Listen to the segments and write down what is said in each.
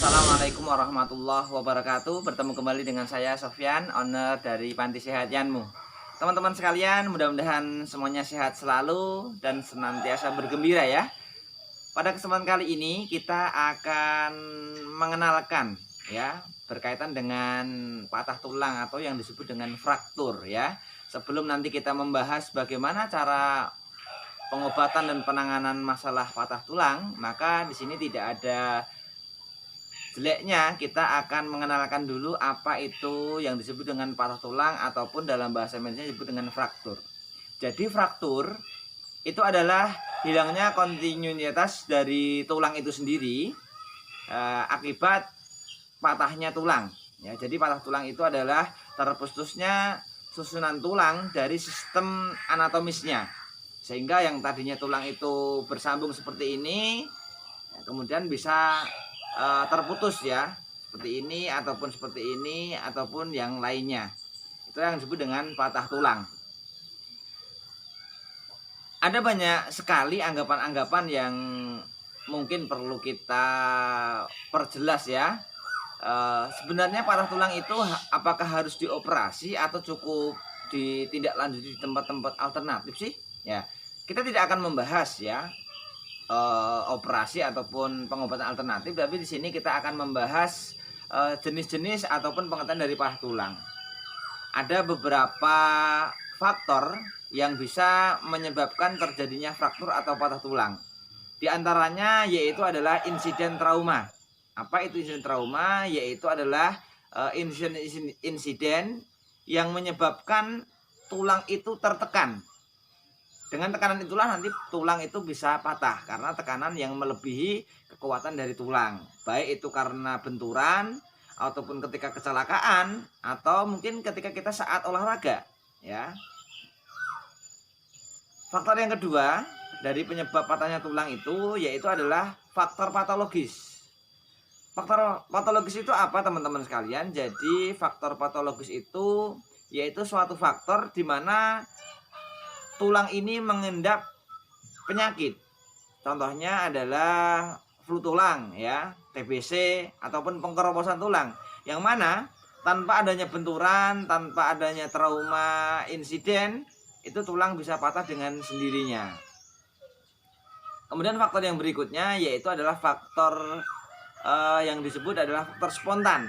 Assalamualaikum warahmatullahi wabarakatuh. Bertemu kembali dengan saya Sofyan, owner dari Panti Sehat Yanmu. Teman-teman sekalian, mudah-mudahan semuanya sehat selalu dan senantiasa bergembira ya. Pada kesempatan kali ini kita akan mengenalkan ya berkaitan dengan patah tulang atau yang disebut dengan fraktur ya. Sebelum nanti kita membahas bagaimana cara pengobatan dan penanganan masalah patah tulang, maka di sini tidak ada jeleknya kita akan mengenalkan dulu apa itu yang disebut dengan patah tulang ataupun dalam bahasa medisnya disebut dengan fraktur. Jadi fraktur itu adalah hilangnya kontinuitas dari tulang itu sendiri akibat patahnya tulang. Ya, jadi patah tulang itu adalah terputusnya susunan tulang dari sistem anatomisnya. Sehingga yang tadinya tulang itu bersambung seperti ini, kemudian bisa terputus ya, seperti ini ataupun seperti ini ataupun yang lainnya. Itu yang disebut dengan patah tulang. Ada banyak sekali anggapan-anggapan yang mungkin perlu kita perjelas ya. Sebenarnya patah tulang itu apakah harus dioperasi atau cukup ditindaklanjuti di tempat-tempat alternatif sih? Ya, kita tidak akan membahas ya operasi ataupun pengobatan alternatif, tapi di sini kita akan membahas jenis-jenis ataupun pengertian dari patah tulang. Ada beberapa faktor yang bisa menyebabkan terjadinya fraktur atau patah tulang. Di antaranya yaitu adalah insiden trauma. Apa itu insiden trauma? Yaitu adalah insiden yang menyebabkan tulang itu tertekan. Dengan tekanan itulah nanti tulang itu bisa patah karena tekanan yang melebihi kekuatan dari tulang. Baik itu karena benturan ataupun ketika kecelakaan atau mungkin ketika kita saat olahraga ya. Faktor yang kedua dari penyebab patahnya tulang itu yaitu adalah faktor patologis. Faktor patologis itu apa teman-teman sekalian? Jadi faktor patologis itu yaitu suatu faktor di mana tulang ini mengendap penyakit. Contohnya adalah flu tulang ya, TBC ataupun pengkeroposan tulang. Yang mana tanpa adanya benturan, tanpa adanya trauma insiden, itu tulang bisa patah dengan sendirinya. Kemudian faktor yang berikutnya yaitu adalah faktor yang disebut adalah faktor spontan.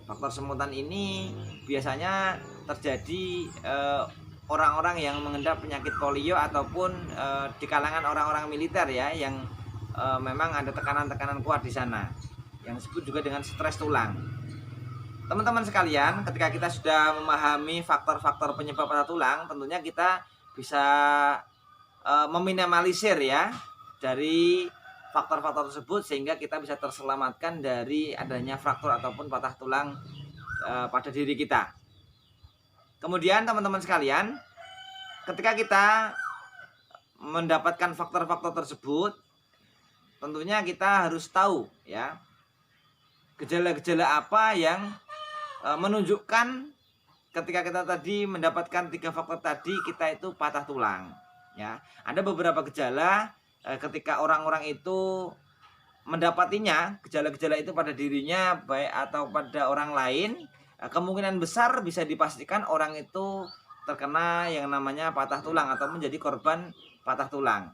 Faktor spontan ini biasanya terjadi orang-orang yang mengendap penyakit polio ataupun di kalangan orang-orang militer ya yang memang ada tekanan-tekanan kuat di sana yang disebut juga dengan stres tulang. Teman-teman sekalian, ketika kita sudah memahami faktor-faktor penyebab patah tulang, tentunya kita bisa meminimalisir ya dari faktor-faktor tersebut sehingga kita bisa terselamatkan dari adanya fraktur ataupun patah tulang pada diri kita. Kemudian teman-teman sekalian, ketika kita mendapatkan faktor-faktor tersebut, tentunya kita harus tahu ya gejala-gejala apa yang menunjukkan ketika kita tadi mendapatkan 3 faktor tadi kita itu patah tulang ya. Ada beberapa gejala ketika orang-orang itu mendapatinya gejala-gejala itu pada dirinya baik atau pada orang lain, kemungkinan besar bisa dipastikan orang itu terkena yang namanya patah tulang atau menjadi korban patah tulang.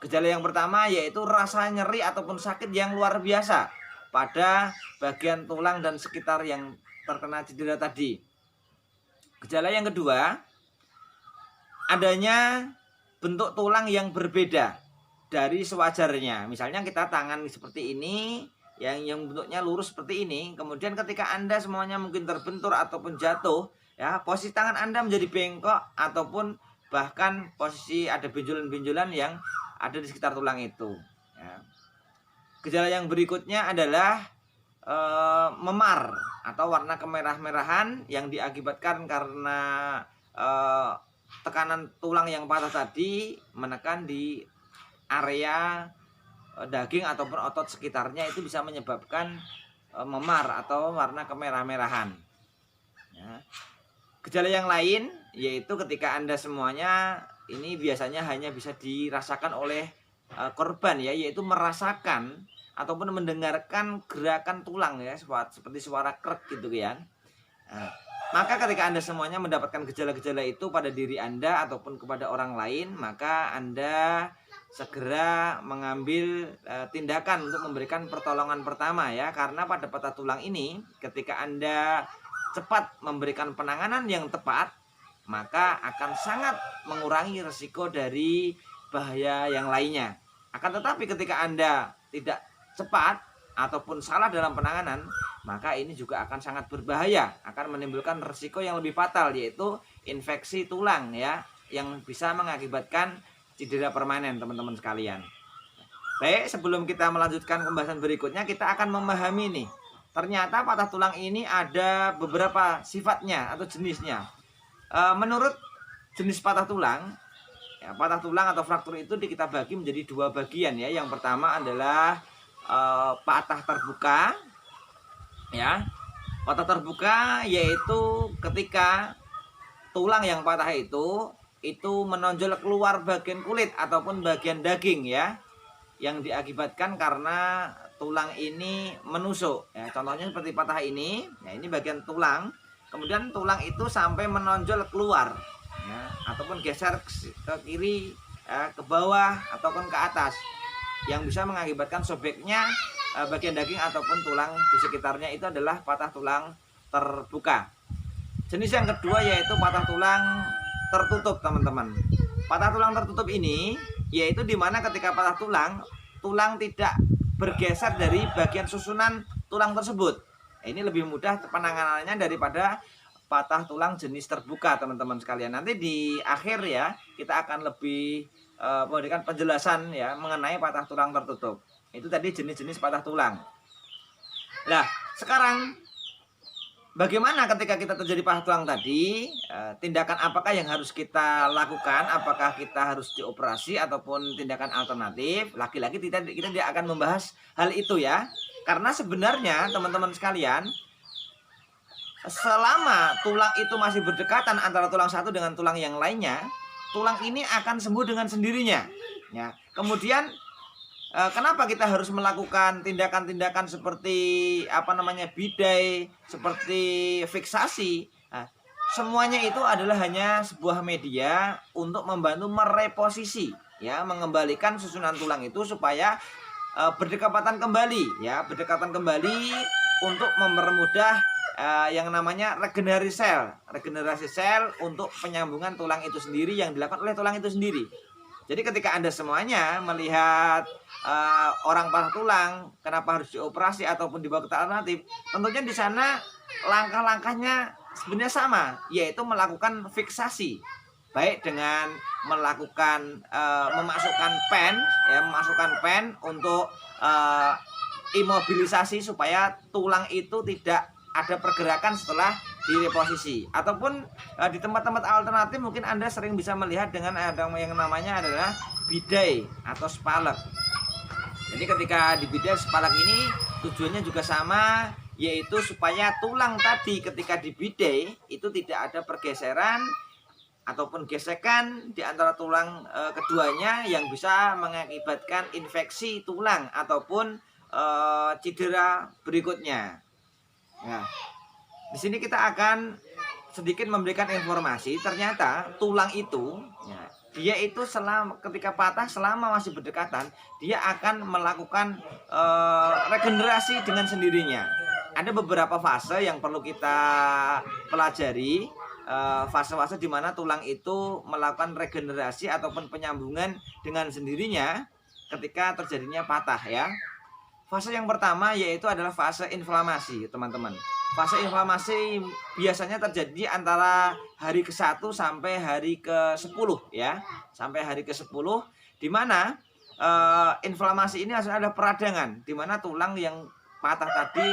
Gejala yang pertama yaitu rasa nyeri ataupun sakit yang luar biasa pada bagian tulang dan sekitar yang terkena cedera tadi. Gejala yang kedua, adanya bentuk tulang yang berbeda dari sewajarnya. Misalnya kita tangan seperti ini, yang bentuknya lurus seperti ini, kemudian ketika Anda semuanya mungkin terbentur ataupun jatuh ya, posisi tangan Anda menjadi bengkok ataupun bahkan posisi ada benjolan-benjolan yang ada di sekitar tulang itu ya. Gejala yang berikutnya adalah memar atau warna kemerah-merahan yang diakibatkan karena tekanan tulang yang patah tadi menekan di area daging ataupun otot sekitarnya, itu bisa menyebabkan memar atau warna kemerah-merahan ya. Gejala yang lain yaitu ketika Anda semuanya ini biasanya hanya bisa dirasakan oleh korban ya, yaitu merasakan ataupun mendengarkan gerakan tulang ya, seperti suara krek gitu ya. Nah, maka ketika Anda semuanya mendapatkan gejala-gejala itu pada diri Anda ataupun kepada orang lain, maka Anda segera mengambil tindakan untuk memberikan pertolongan pertama ya. Karena pada patah tulang ini ketika Anda cepat memberikan penanganan yang tepat, maka akan sangat mengurangi resiko dari bahaya yang lainnya. Akan tetapi ketika Anda tidak cepat ataupun salah dalam penanganan, maka ini juga akan sangat berbahaya, akan menimbulkan resiko yang lebih fatal, yaitu infeksi tulang ya, yang bisa mengakibatkan cedera permanen teman-teman sekalian. Baik, sebelum kita melanjutkan pembahasan berikutnya, kita akan memahami nih, ternyata patah tulang ini ada beberapa sifatnya atau jenisnya. Menurut jenis patah tulang ya, patah tulang atau fraktur itu kita bagi menjadi dua bagian ya. Yang pertama adalah patah terbuka ya. Patah terbuka yaitu ketika tulang yang patah itu menonjol keluar bagian kulit ataupun bagian daging ya, yang diakibatkan karena tulang ini menusuk ya. Contohnya seperti patah ini ya, ini bagian tulang, kemudian tulang itu sampai menonjol keluar ya, ataupun geser ke kiri ya, ke bawah ataupun ke atas, yang bisa mengakibatkan sobeknya bagian daging ataupun tulang di sekitarnya. Itu adalah patah tulang terbuka. Jenis yang kedua yaitu patah tulang tertutup teman-teman. Patah tulang tertutup ini yaitu dimana ketika patah tulang tidak bergeser dari bagian susunan tulang tersebut. Ini lebih mudah penanganannya daripada patah tulang jenis terbuka teman-teman sekalian. Nanti di akhir ya kita akan lebih memberikan penjelasan ya mengenai patah tulang tertutup. Itu tadi jenis-jenis patah tulang. Nah, sekarang bagaimana ketika kita terjadi patah tulang tadi? Tindakan apakah yang harus kita lakukan? Apakah kita harus dioperasi ataupun tindakan alternatif? Lagi-lagi kita tidak akan membahas hal itu ya. Karena sebenarnya teman-teman sekalian, selama tulang itu masih berdekatan antara tulang satu dengan tulang yang lainnya, tulang ini akan sembuh dengan sendirinya ya. Kemudian kenapa kita harus melakukan tindakan-tindakan seperti bidai, seperti fiksasi? Nah, semuanya itu adalah hanya sebuah media untuk membantu mereposisi ya, mengembalikan susunan tulang itu supaya berdekatan kembali ya, berdekatan kembali untuk mempermudah yang namanya regenerasi sel untuk penyambungan tulang itu sendiri yang dilakukan oleh tulang itu sendiri. Jadi ketika Anda semuanya melihat orang patah tulang, kenapa harus dioperasi ataupun dibawa ke alternatif, tentunya di sana langkah-langkahnya sebenarnya sama, yaitu melakukan fiksasi, baik dengan melakukan memasukkan pen untuk imobilisasi supaya tulang itu tidak ada pergerakan setelah direposisi, ataupun di tempat-tempat alternatif mungkin Anda sering bisa melihat dengan ada yang namanya adalah bidai atau spalek. Jadi ketika di bidai spalek ini tujuannya juga sama, yaitu supaya tulang tadi ketika di bidai itu tidak ada pergeseran ataupun gesekan di antara tulang keduanya yang bisa mengakibatkan infeksi tulang ataupun cedera berikutnya. Nah, di sini kita akan sedikit memberikan informasi. Ternyata tulang itu, ya, dia itu ketika patah selama masih berdekatan, dia akan melakukan regenerasi dengan sendirinya. Ada beberapa fase yang perlu kita pelajari. Fase-fase di mana tulang itu melakukan regenerasi ataupun penyambungan dengan sendirinya ketika terjadinya patah ya. Fase yang pertama yaitu adalah fase inflamasi, teman-teman. Fase inflamasi biasanya terjadi antara hari ke-1 sampai hari ke-10 ya. Sampai hari ke-10 di mana inflamasi ini adalah peradangan, di mana tulang yang patah tadi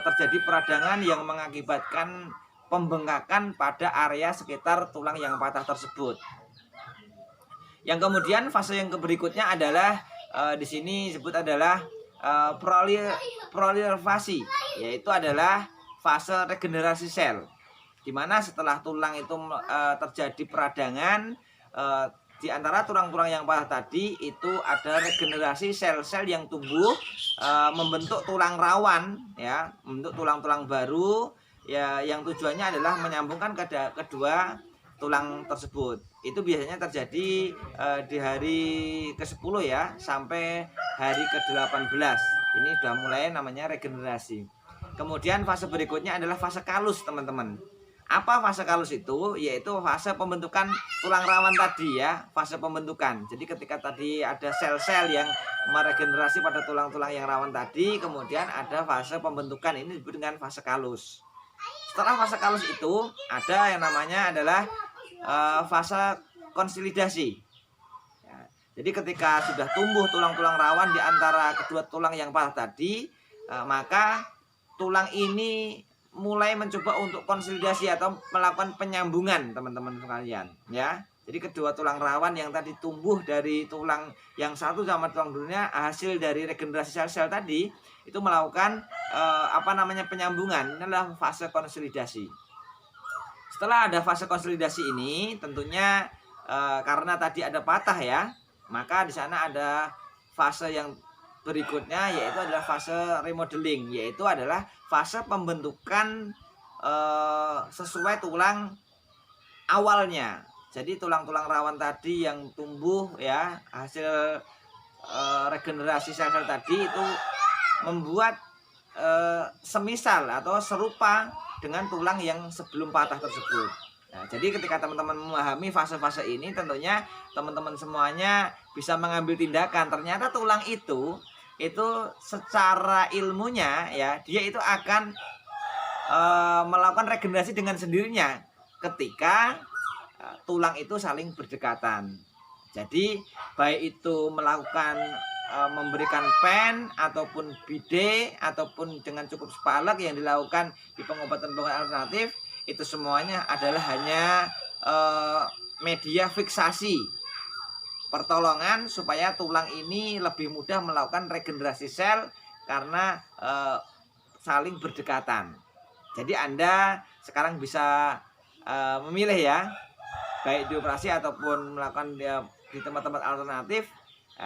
terjadi peradangan yang mengakibatkan pembengkakan pada area sekitar tulang yang patah tersebut. Yang kemudian fase yang berikutnya adalah di sini disebut adalah proliferasi, yaitu adalah fase regenerasi sel, di mana setelah tulang itu terjadi peradangan, di antara tulang-tulang yang patah tadi itu ada regenerasi sel-sel yang tumbuh membentuk tulang rawan ya, membentuk tulang-tulang baru ya, yang tujuannya adalah menyambungkan kedua tulang tersebut. Itu biasanya terjadi di hari ke-10 ya sampai hari ke-18. Ini sudah mulai namanya regenerasi. Kemudian fase berikutnya adalah fase kalus, teman-teman. Apa fase kalus itu? Yaitu fase pembentukan tulang rawan tadi ya, fase pembentukan. Jadi ketika tadi ada sel-sel yang meregenerasi pada tulang-tulang yang rawan tadi, kemudian ada fase pembentukan, ini disebut dengan fase kalus. Setelah fase kalus itu ada yang namanya adalah fase konsolidasi. Ya, jadi ketika sudah tumbuh tulang-tulang rawan di antara kedua tulang yang patah tadi, maka tulang ini mulai mencoba untuk konsolidasi atau melakukan penyambungan, teman-teman sekalian ya. Jadi kedua tulang rawan yang tadi tumbuh dari tulang yang satu sama tulang dulunya, hasil dari regenerasi sel-sel tadi itu melakukan penyambungan. Ini adalah fase konsolidasi. Setelah ada fase konsolidasi ini, tentunya karena tadi ada patah ya, maka di sana ada fase yang berikutnya, yaitu adalah fase remodeling, yaitu adalah fase pembentukan sesuai tulang awalnya. Jadi tulang-tulang rawan tadi yang tumbuh ya, hasil regenerasi sel-sel tadi itu membuat semisal atau serupa dengan tulang yang sebelum patah tersebut. Nah, jadi ketika teman-teman memahami fase-fase ini, tentunya teman-teman semuanya bisa mengambil tindakan. Ternyata tulang itu secara ilmunya ya, dia itu akan melakukan regenerasi dengan sendirinya ketika tulang itu saling berdekatan. Jadi baik itu melakukan memberikan pen ataupun bide ataupun dengan cukup spalak yang dilakukan di pengobatan-pengobatan alternatif, itu semuanya adalah hanya media fiksasi pertolongan supaya tulang ini lebih mudah melakukan regenerasi sel karena saling berdekatan. Jadi Anda sekarang bisa memilih ya, baik dioperasi ataupun melakukan di tempat-tempat alternatif,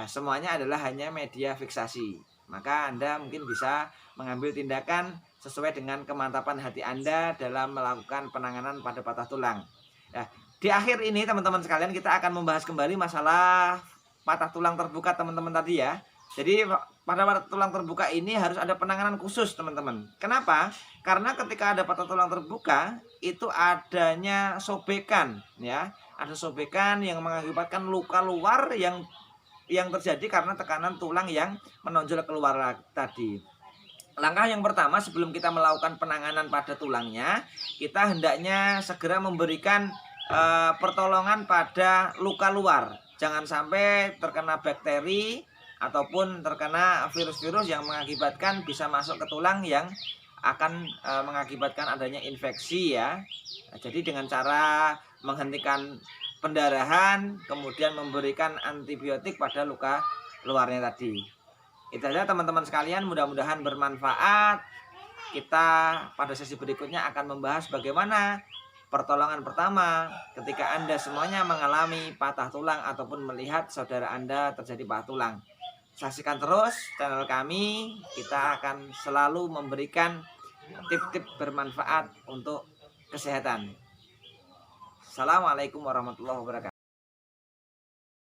semuanya adalah hanya media fiksasi. Maka Anda mungkin bisa mengambil tindakan sesuai dengan kemantapan hati Anda dalam melakukan penanganan pada patah tulang. Nah, di akhir ini teman-teman sekalian, kita akan membahas kembali masalah patah tulang terbuka teman-teman tadi ya. Jadi pada patah tulang terbuka ini harus ada penanganan khusus, teman-teman. Kenapa? Karena ketika ada patah tulang terbuka itu adanya sobekan ya. Ada sobekan yang mengakibatkan luka luar yang terjadi karena tekanan tulang yang menonjol keluar tadi. Langkah yang pertama sebelum kita melakukan penanganan pada tulangnya, kita hendaknya segera memberikan pertolongan pada luka luar. Jangan sampai terkena bakteri ataupun terkena virus-virus yang mengakibatkan bisa masuk ke tulang yang akan mengakibatkan adanya infeksi ya. Jadi dengan cara menghentikan pendarahan, kemudian memberikan antibiotik pada luka luarnya tadi. Itu saja teman-teman sekalian, mudah-mudahan bermanfaat. Kita pada sesi berikutnya akan membahas bagaimana pertolongan pertama ketika Anda semuanya mengalami patah tulang ataupun melihat saudara Anda terjadi patah tulang. Saksikan terus channel kami, kita akan selalu memberikan tip-tip bermanfaat untuk kesehatan. Assalamualaikum warahmatullahi wabarakatuh.